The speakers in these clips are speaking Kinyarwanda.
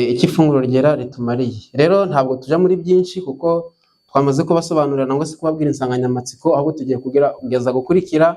Iki funguro ryera ritumariye. Rero ntabwo tuja muri byinshi kuko twamaze kubasobanurira nangwa se kubabwira insanganyamatsiko, ahubwo tugiye kugeza gukurikira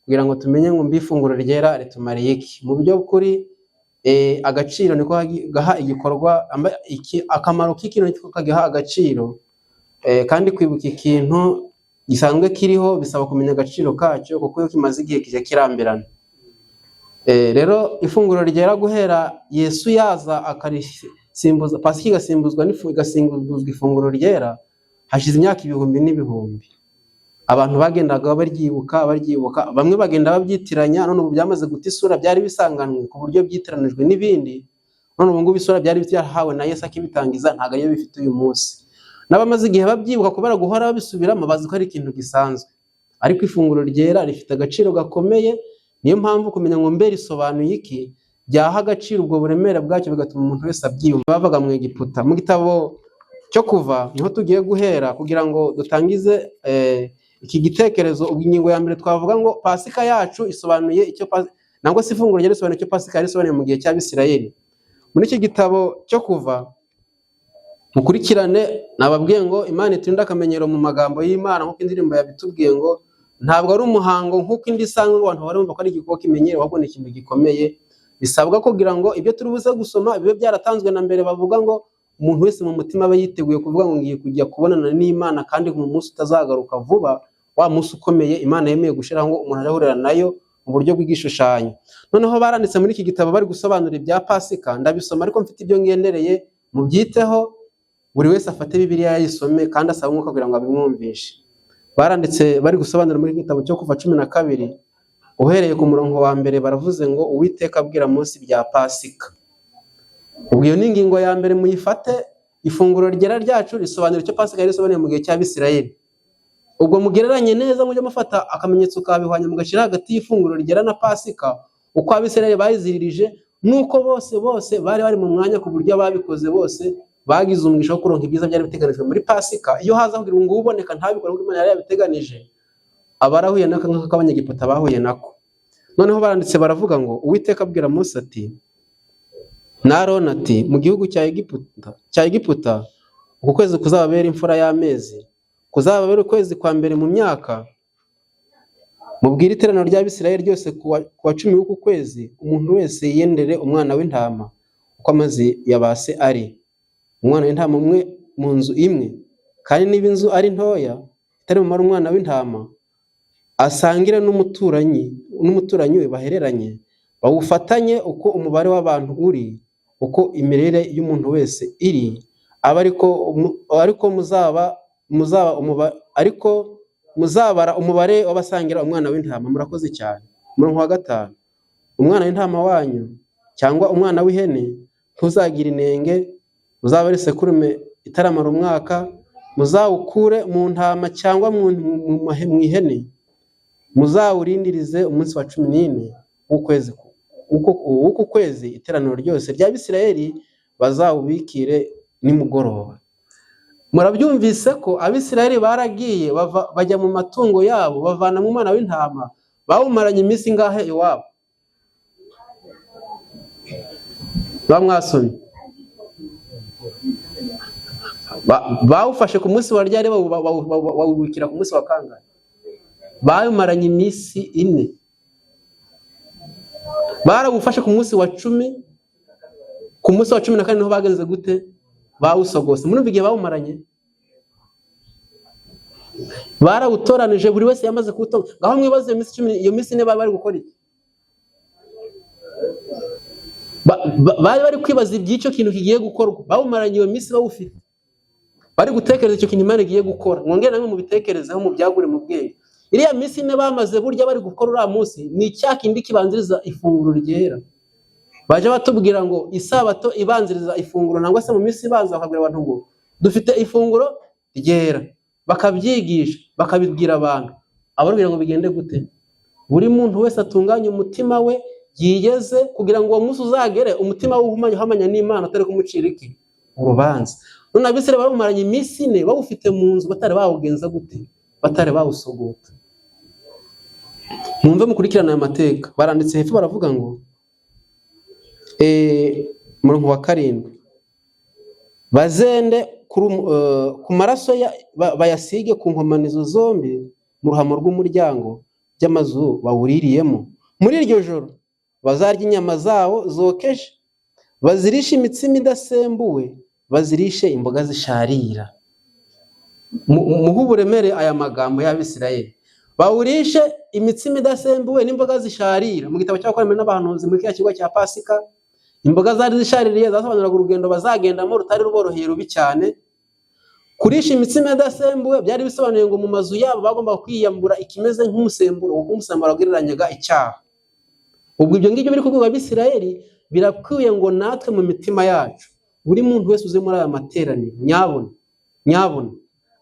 kugira ngo tumenye ngo ifunguro ryera ritumariye iki. Mu byo kuri agaciro niko gaha igikorwa, akamaro k'ikintu niko kagiha agaciro, kandi kwibuka ikintu gisanzwe kiriho bisaba kumenya agaciro kacyo, kuko iyo kimaze igihe kije kirambirana. Rero ifunguro ryera guhera Yesu yaza akarisimbuza, Pasika igasimbuzwa ifunguro ryera, hashize imyaka ibihumbi n'ibihumbi. Abantu bagendaga baryibuka, bamwe bagenda babyitiranya, none ubu byamaze guta isura, byari bisanganwe ku buryo byitiranijwe n'ibindi, none ubu ngubu isura byari byahawe na Yesu akibitangiza ntabwo ariyo bifite uyu munsi. N'abamaze igihe babyibuka kubera guhora babisubiramo, bazi ko ari ikintu gisanzwe, ariko ifunguro ryera rifite agaciro gakomeye. Niyo mpamvu kumenya ngo mbere isobanuye iki, byaha agaciro ubwo buremere bwacyo, bigatuma umuntu wese abyiyumva. Bavaga mu Egiputa, mu gitabo cyo Kuva niho tugiye guhera kugira ngo dutangize iki gitekerezo. Ingingo ya mbere twavuga ngo Pasika yacu isobanuye icyo nangwa se ifunguro ryera risobanuye icyo Pasika yari isobanuye mu gihe cy'Abisirayeli. Muri iki gitabo cyo Kuva mukurikirane, nababwiye ngo Imana iturinde akamenyero mu magambo y'Imana, nk'uko indirimbo yabitubwiye ngo ntabwo ari umuhango nk'uko indi isanzwe abantu barumva ko ari igikorwa kimenyerewe, ahubwo ni ikintu gikomeye. Bisabwa kugira ngo ibyo turi buze gusoma bibe byaratanzwe na mbere. Bavuga ngo umuntu wese mu mutima aba yiteguye kuvuga ngo ngiye kujya kubonana n'Imana, kandi mu munsi utazagaruka vuba, wa munsi ukomeye Imana yemeye gushiraho ngo umuntu arahurira nayo mu buryo bw'igishushanyo. Noneho baranditse muri iki gitabo bari gusobanura ibya Pasika, ndabisoma ariko mfite ibyo ngendereye, mubyiteho, buri wese afate Bibiliya yayisome kandi asaba Umwuka kugira ngo abimwumvishe. Baranditse bari gusobanura muri gitabo cyo Kuva 12 uhereye ku murongo wa mbere, baravuze ngo Uwiteka abwira Mose bya Pasika. Ubwo iyo ni ingingo ya mbere, muyifate. Ifunguro ryera ryacu risobanura icyo Pasika yari isobanuye mu gihe cy'Abisirayeli. Ubwo mugereranye neza, mujye mufata akamenyetso kabihwanya mugashira hagati y'ifunguro ryera na Pasika, uko Abisirayeli bayiziririje nuko bose bari mu mwanya, ku buryo ababikoze bose bagize umugisha wo kuronka ibyiza byari biteganijwe muri Pasika. Iyo haza kugira ngo uboneka ntabikora kuko Imana yari yabiteganije, abarahuye nako nk'abanyegiputa bahuye nako. Noneho baranditse baravuga ngo Uwiteka abwira Mose ati na Aroni ati, mu gihugu cya Egiputa uku kwezi kuzababera imfura y'amezi, kuzababera ukwezi kwa mbere mu myaka. Mubwire iteraniro ry'Abisirayeli ryose kuwa 10 w'uku kwezi, umuntu wese yiyendere umwana w'intama uko amazi yabase ari, umwana w'intama umwe mu nzu imwe, kandi niba inzu ari ntoya itari mumara umwana w'intama, asangire n'umuturanyi we bahereranye, bawufatanye uko umubare w'abantu uri, uko imirire y'umuntu wese iri, ariko muzabara umubare w'abasangira umwana w'intama. Murakoze cyane. Umurongo wa 5, umwana w'intama wanyu cyangwa umwana w'ihene ntuzagira inenge, uzaba ari sekurume itaramara umwaka, muzawukure mu ntama cyangwa mu ihene, muzawurindirize umunsi wa 14 w'uku kwezi, iteraniro ryose ry'Abisirayeli bazawubikire nimugoroba. Murabyumvise ko Abisirayeli baragiye bajya mu matungo yabo, bavana mu mwana w'intama, bawumaranye iminsi ngahe iwabo? Bamwasomye bawufashe ku munsi wa ryari, bawubikira ku munsi wa kangahe? Bawumaranye iminsi 4. Barawufashe ku munsi wa 10, ku munsi wa 14 niho bagenze gute? Bawusogose. Murumva igihe bawumaranye? Barawutoranije, buri wese yamaze kuwutonga. Ngaho mwibaze iyo minsi 4 bari gukora iki? Bari kwibaza iby'icyo kintu kigiye gukorwa. Bawumaranye iyo minsi bawufite, bari gutekereza icyo kintu Imana igiye gukora. Mwongere namwe mubitekerezeho, mubyagure mu bwenge. Iriya minsi 4 bamaze burya bari gukora uriya munsi, ni icyakindi kibanziriza ifunguro ryera. Baje batubwira ngo isabato ibanziriza ifunguro, nangwa se mu minsi ibanza bakabwira abantu ngo dufite ifunguro ryera, bakabyigisha, bakabibwira abantu. Ababwira ngo bigende gute? Buri muntu wese atunganye umutima we, yigeze kugira ngo uwo munsi uzagere umutima we uhamanya n'Imana, atari kumucira iki urubanza. None Abisirayeli bamumaranye iminsi 4 bawufite mu nzu, batari bawugenza gute? Batari bawusogota. mwumve mukurikirana aya mateka. Baranditse hepfo baravuga ngo murongo wa 7 bazende ku maraso bayasige ku nkomanizo zombi mu ruhamo rw'umuryango by'amazu bawuririyemo. Muri iryo joro bazarya inyama zawo zokeje, bazirishe imitsima idasembuwe, bazirishe imboga zisharira. Muhe uburemere aya magambo y'Abisirayeli. Bawurishe imitsima idasembuwe n'imboga zisharira. Mu gitabo cy'abakorano n'abahanuzi muri kya kigo cya Pasika, imboga zari zishaririye zasobanuraga urugendo bazagendamo rutari ruboroheye rubi cyane. Kurisha imitsima idasembuwe byari bisobanuye ngo mu mazu yabo bagomba kwiyambura ikimeze nk'umusemburo, kuko umusemburo wagereranyaga icyaha. Ubwo ibyo ngibyo biri kuvuga Abisirayeli, birakwiye ngo natwe mu mitima yacu buri muntu wese uze muri aya materaniro nyabona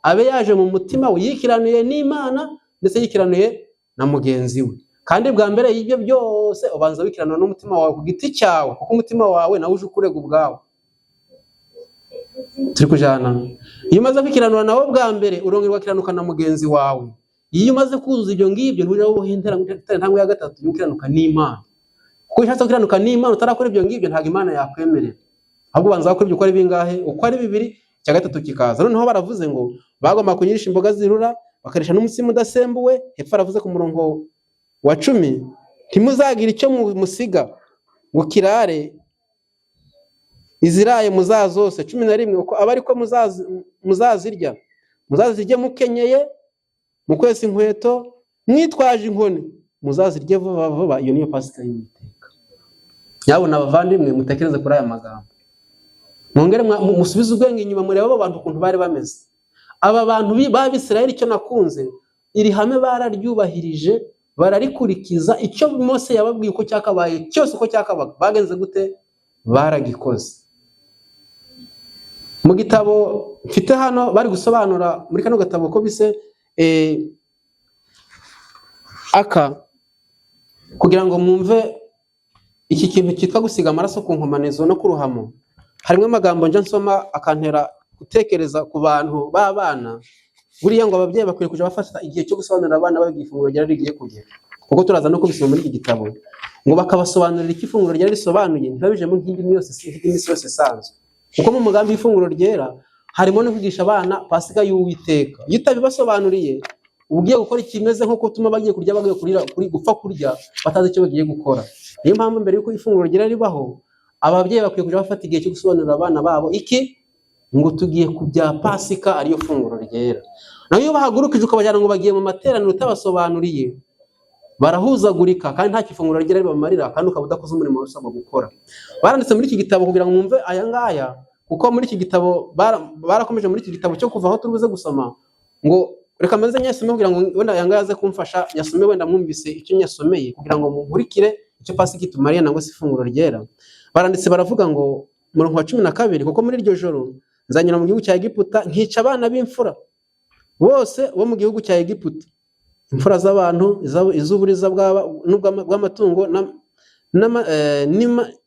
abe yaje mu mutima we yikiranuye n'Imana ndetse yikiranuye na mugenzi we. Kandi bwa mbere y'ibyo byose ubanza wikiranura n'umutima wawe ku giti cyawe, kuko umutima wawe nawe uje ukurega ubwawe. Turi kujana. Iyo umaze kwikiranura nawe bwa mbere urongerwa kiranuka na mugenzi wawe. Iyo umaze kuzuza ibyo ngibyo ntujya wohindera ntangwe ya gatatu y'ukiranuka n'Imana. Kuko ushatse kukiranuka n'Imana utarakora ibyo ngibyo ntabwo Imana yakwemerera. Ahubwo ubanza gukora ibyo uko ari bingahe, uko ari 2 cya gatatu kikaza. Noneho baravuze ngo bagomba kunyirisha imboga zirura, bakarisha n'umutsima udasembuwe. Hepfo aravuze ku murongo wa 10, ntimuzagira icyo musiga ngo kirare iziraye muzazose. 11 uko aba ariko muzazirya, muzazirye mukenyeye, mukwese inkweto, mwitwaje inkoni, muzazirye vuba vuba. Iyo niyo Pasika y'Uwiteka. Yabona abavandimwe mutekereze kuri aya magambo, mwongere musubize ubwenge inyuma, murebe abo bantu ukuntu bari bameze. Aba bantu b'Abisirayeli icyo nakunze, iri hame bararyubahirije, bararikurikiza. Icyo Mose yababwiye uko cyakabaye cyose uko cyakabaga bagenze gute, baragikoze. Mu gitabo mfite hano bari gusobanura muri kano gatabo ko bise aka, kugira ngo mwumve iki kintu cyitwa gusiga amaraso ku nkomanizo no ku ruhamo. Harimo amagambo nje nsoma akantera gutekereza ku bantu b'abana. Buriya ngo ababyeyi bakwiye kuja bafata igihe cyo gusobanurira abana babwiye ifunguro ryari rigiye kugera, kuko turaza no kubisoma muri iki gitabo, ngo bakabasobanurira iki ifunguro ryari risobanuye, ntibabijemo nk'indi yose isanzwe. Kuko mu mugambi w'ifunguro ryera harimo no kwigisha abana Pasika y'Uwiteka. Iyo utabibasobanuriye ugiye gukora ikimeze nko gutuma bagiye kurya, bagiye kuri gupfa kurya batazi icyo bagiye gukora. Niyo mpamvu mbere yuko ifunguro ryera ribaho, ababyeyi bakwiye kuja bafata igihe cyo gusobanurira abana babo iki, ngo tugiye kubya Pasika ariyo funguro ryera. Nayo iyo bahagurukije ukabajyana ngo bagiye mu materaniro utabasobanuriye, barahuzagurika kandi nta kifunguro ryera ribamarira, kandi ukaba udakoze umurimo usabwa gukora. Baranditse muri iki gitabo kugira ngo mwumve aya ngaya, kuko muri iki gitabo barakomeje muri iki gitabo cyo kuva aho turubuze gusoma, ngo reka maze nyasome kugira ngo wenda aya ngaya aze kumfasha nyasome, wenda mwumvise icyo nyasomeye, kugira ngo munkurikire icyo Pasika itumariye nangwa se ifunguro ryera. Baranditse baravuga ngo murongo wa 12, kuko muri iryo joro nzanyura mu gihugu cya Egiputa nkica abana b'imfura bose bo mu gihugu cya Egiputa, imfura z'abantu, iz'uburiza bw'amatungo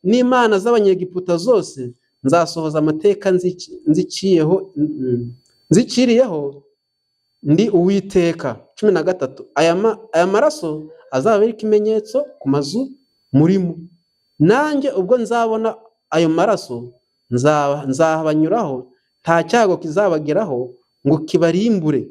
n'imana z'abanyegiputa zose. Nzasohoza amateka nziciriyeho ndi Uwiteka. 13 aya maraso azaba ari ikimenyetso ku mazu murimo, nanjye ubwo nzabona ayo maraso nzabanyuraho, nta cyago kizabageraho ngo kibarimbure.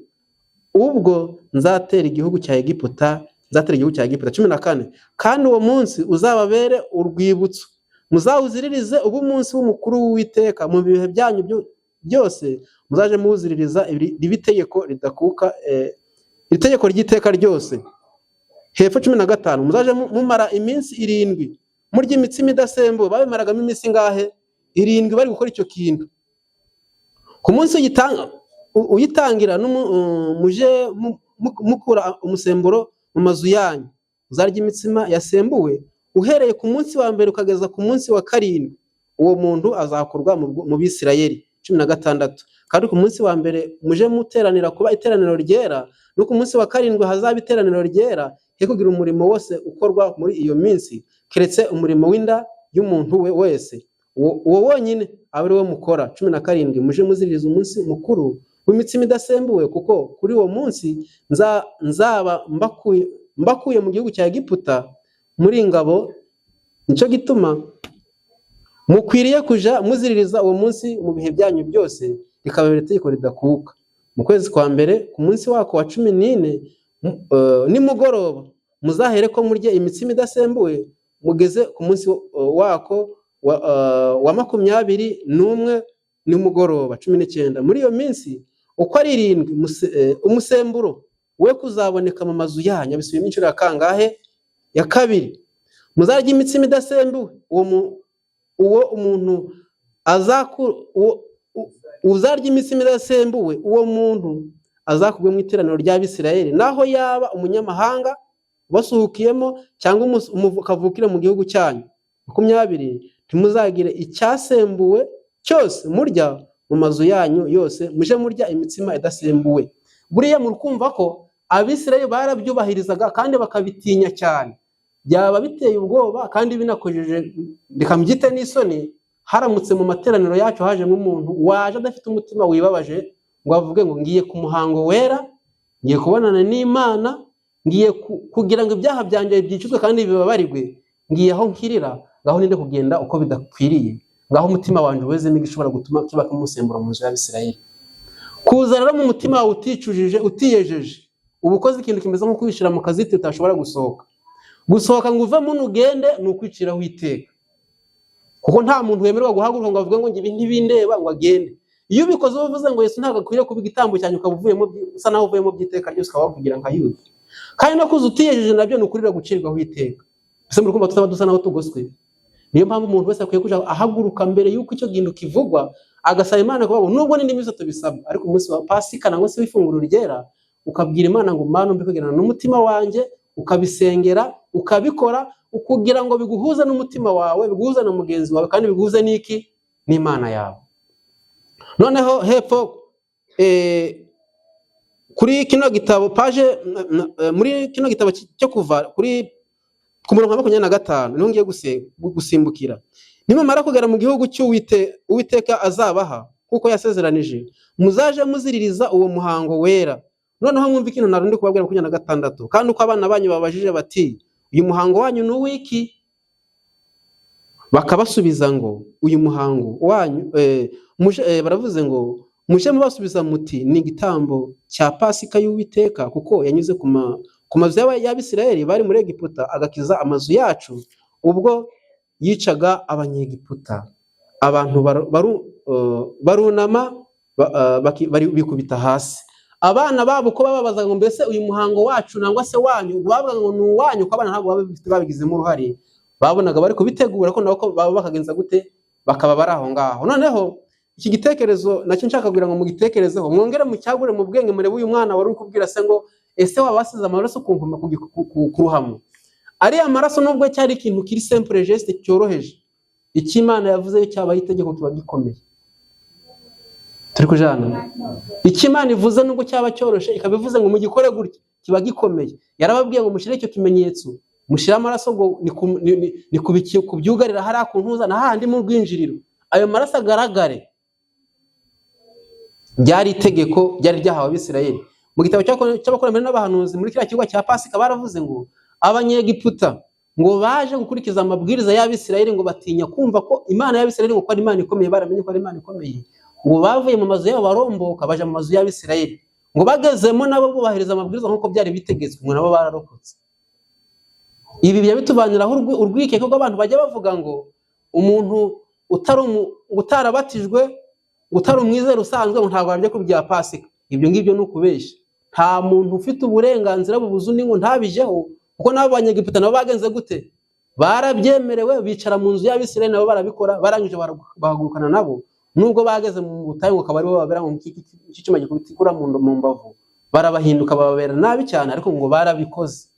Ubwo nzatera igihugu cya Egiputa 14, kandi uwo munsi uzababere urwibutso, muzawuziririze ubu umunsi w'umukuru w'Uwiteka. Mu bihe byanyu byose muzaje muwuziririza itegeko ridakuka, itegeko ry'iteka ryose. Hepfo 15, muzaje mumara iminsi 7 murya imitsima idasembuwe. Babimaragamo iminsi ngahe? 7 bari gukora icyo kintu. Ku munsi uyitangira muje mukura umusemburo mu mazu yanyu, uzarya imitsima yasembuwe uhereye ku munsi wa mbere ukageza ku munsi wa 7. Uwo muntu azakurwa mu Bisirayeli. 16, kandi ku munsi wa mbere muje muteranira kuba iteraniro ryera, no ku munsi wa 7 hazaba iteraniro ryera, he kugira umurimo wose ukorwa muri iyo minsi, keretse umurimo w'inda y'umuntu wese, uwo wonyine abari we mukora. 17, muje muziririza umunsi mukuru w'imitsima idasembuwe, kuko kuri uwo munsi nzaba mbakuye mu gihugu cya Egiputa muri ingabo, nico gituma mukwiriye kuja muziririza uwo munsi mu bihe byanyu byose, rikababera itegeko ridakuka. Mu kwezi kwa mbere ku munsi wako wa 14 nimugoroba muzahere ko murye imitsima idasembuwe, mugeze ku munsi wako wa 21 nimugoroba 19. Muri iyo minsi uko ari 7 umusemburo we kuzaboneka mu mazu yanyu. Bisubiyemo inshuro ya kangahe? Ya kabiri. Muzarya imitsima idasembuwe, uwo umuntu uzarya imitsima idasembuwe, uwo muntu azakugwe mu iteraniro ry'Abisirayeli, naho yaba umunyamahanga basuhukiyemo cyangwa kavukire mu gihugu cyanyu. 20. Ntimuzagire icyasembuwe cyose murya mu mazu yanyu yose, muje murya imitsima idasembuwe. Buriya murukumva ko Abisirayeli barabyubahirizaga kandi bakabitinya cyane. Byaba biteye ubwoba kandi binakojeje bikambyite n'isoni haramutse mu materaniro yacu hajemo umuntu waje adafite umutima wibabaje ngo avuge ngo ngiye ku muhango wera, ngiye kubonana n'Imana, ngiye kugira ngo ibyaha byanjye byicuzwe kandi bibabarirwe, ngiye aho nkirira, ngaho ninde kugenda uko bidakwiriye, ngaho umutima wanje weze n'igishobora gutuma kiba kumusembura mu nzu y'Abisirayeli. Kuza rero mu mutima wawe uticujije, utiyejeje, ubukoze ikintu kimeze nko kwishira mu kaziti utashobora gusohoka ngo uve muno ugende, ni ukwiciraho iteka. Kuko nta muntu wemerwa guhaguruka ngo avuge ngo ngibi ntibindeba ngo agende. Iyo ubikoze uvuze ngo Yesu ntago akwiriye kuba igitambo cyane, ukabuvuyemo usa naho uvuyemo byiteka ryose, ukabavugira nka Yuda. Kandi no kuza utiyejeje nabyo ni ukurira gucirwaho iteka. Ese muri kumva tutaba dusa naho tugoswe? Niyo mpamvu umuntu wese akwiye kuja ahaguruka mbere yuko icyo gintu kivugwa, agasaba Imana kubaho nubwo n'indi minsi tubisaba, ariko umunsi wa Pasika nangwa se w'ifunguro ryera ukabwira Imana ngo Mana mbe kugirana n'umutima wanje, ukabisengera, ukabikora, ukugira ngo biguhuze n'umutima wawe, biguhuze na mugenzi wawe, kandi biguhuze n'iki? N'Imana yawe. Noneho hepfo kuri kino gitabo page muri kino gitabo cyo kuva kuri ku murongo wa 25 niho ngiye gusimbukira. Nimumara kugera mu gihugu cy'Uwiteka azabaha kuko yasezeranije, muzaje muziririza uwo muhango wera. Noneho mwumva ikintu narundi kubabwira 26, kandi uko abana banyu babajije bati uyu muhango wanyu ni uwiki? Bakabasubiza ngo uyu muhango wanyu baravuze ngo muje mubasubiza muti ni igitambo cya Pasika y'Uwiteka, kuko yanyuze ku mazu y'Abisirayeli bari muri Egiputa, agakiza amazu yacu ubwo yicaga Abanyegiputa. Abantu barunama bikubita hasi. Abana babo ko bababaza ngo mbese uyu muhango wacu nangwa se wanyu, bavuga ngo ni uwanyu, ko abana ntabwo babigizemo uruhare, babonaga bari kubitegura ko nabo baba bakagenza gute, bakaba bari aho ngaho. Noneho iki gitekerezo nacyo nshaka kugira ngo mugitekerezeho, mwongere mucyagure mu bwenge, murebe uyu mwana wari kubwira se ngo ese wabasize amaraso kunkuma ku ruhamo. Ari amaraso nubwo cyari ikintu kiri simple geste cyoroheje, iki Imana yavuze cyabaye itegeko kiba gikomeye. Turi kujana iki Imana ivuze nubwo cyaba cyoroshe, ikabivuze ngo mugikore gutya, kiba gikomeye. Yarababwiye ngo mushire icyo kimenyetso, mushira amaraso ngo ni kubyugarira hari akuntuza na handi mu rwinjiriro, ayo maraso agaragare. Byari itegeko ryari ryahawe Abisirayeli. Mu gitabo cy'abakurambere n'abahanuzi muri kiriya kigo cya Pasika baravuze ngo Abanyegiputa ngo baje gukurikiza amabwiriza y'Abisirayeli, ngo batinya kumva ko Imana y'Abisirayeli ngo ari Imana ikomeye, baramenye ko ari Imana ikomeye, ngo bavuye mu mazu yabo baromboka baje mu mazu y'Abisirayeli, ngo bagezemo nabo bubahiriza amabwiriza nk'uko byari bitegetswe, ngo nabo bararokotse. Ibi byabituvaniraho urwikeko rw'abantu bajya bavuga ngo umuntu utarabatijwe, utari umwizera usanzwe, ngo ntabwo arya ku bya Pasika. Ibyo ngibyo ni ukubeshya. Nta muntu ufite uburenganzira bubuze undi ngo ntabijeho, kuko nabo Abanyegiputa nabo bagenze gute, barabyemerewe, bicara mu nzu y'Abisirayeli, nabo barabikora, barangije bahagurukana nabo, nubwo bageze mu butayu ngo kabari babera ngo iki cyuma gikubitikura mu mbavu, barabahinduka babera nabi cyane, ariko ngo barabikoze.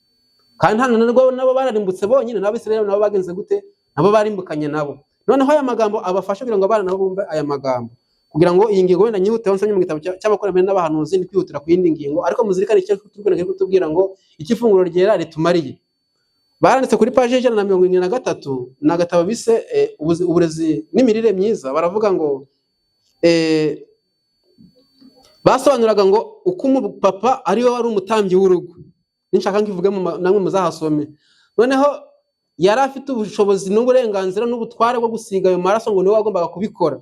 Kandi hano nabo bararimbutse bonyine, n'Abisirayeli nabo bagenze gute, nabo barimbukanye nabo. Noneho aya magambo abafasha kugira ngo abana nabo bumve aya magambo, kugira ngo iyi ngingo wenda nyihuteho nsomye mu gitabo cy'abakurambere n'abahanuzi, ni kwihutira ku yindi ngingo, ariko muzirikane icyo kutubwira ngo iki funguro ryera ritumariye. Baranditse kuri page 173 na gatabo bise uburezi n'imirire myiza, baravuga ngo basobanuraga ngo uko umupapa ari we wari umutambyi w'urugo, ninshaka nkivuge namwe muzahasome. Noneho yari afite ubushobozi n'uburenganzira n'ubutware bwo gusiga ayo maraso ngo niwe wagombaga kubikora.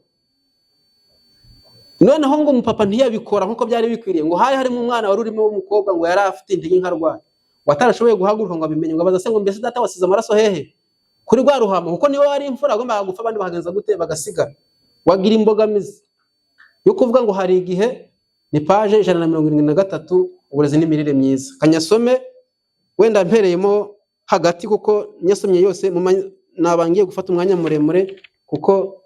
Noneho ngo umupapa ntiyabikora nkuko byari bikwiriye, ngo hari harimo umwana wari urimo w'umukobwa ngo yari afite intege nkarwaye, watarashoboye guhaguruka ngo abimenye, ngo abaza se ngo mbese data wasize amaraso hehe kuri rwa ruhamo, kuko niwe wari imfura agombaga gupfa abandi bahagenza gute bagasigara. Wagira imbogamizi yo kuvuga ngo hari igihe, ni page 173 uburezi n'imirire myiza. Kanyasome wenda mpereyemo hagati kuko nyasomye yose nabangiye gufata umwanya muremure kuko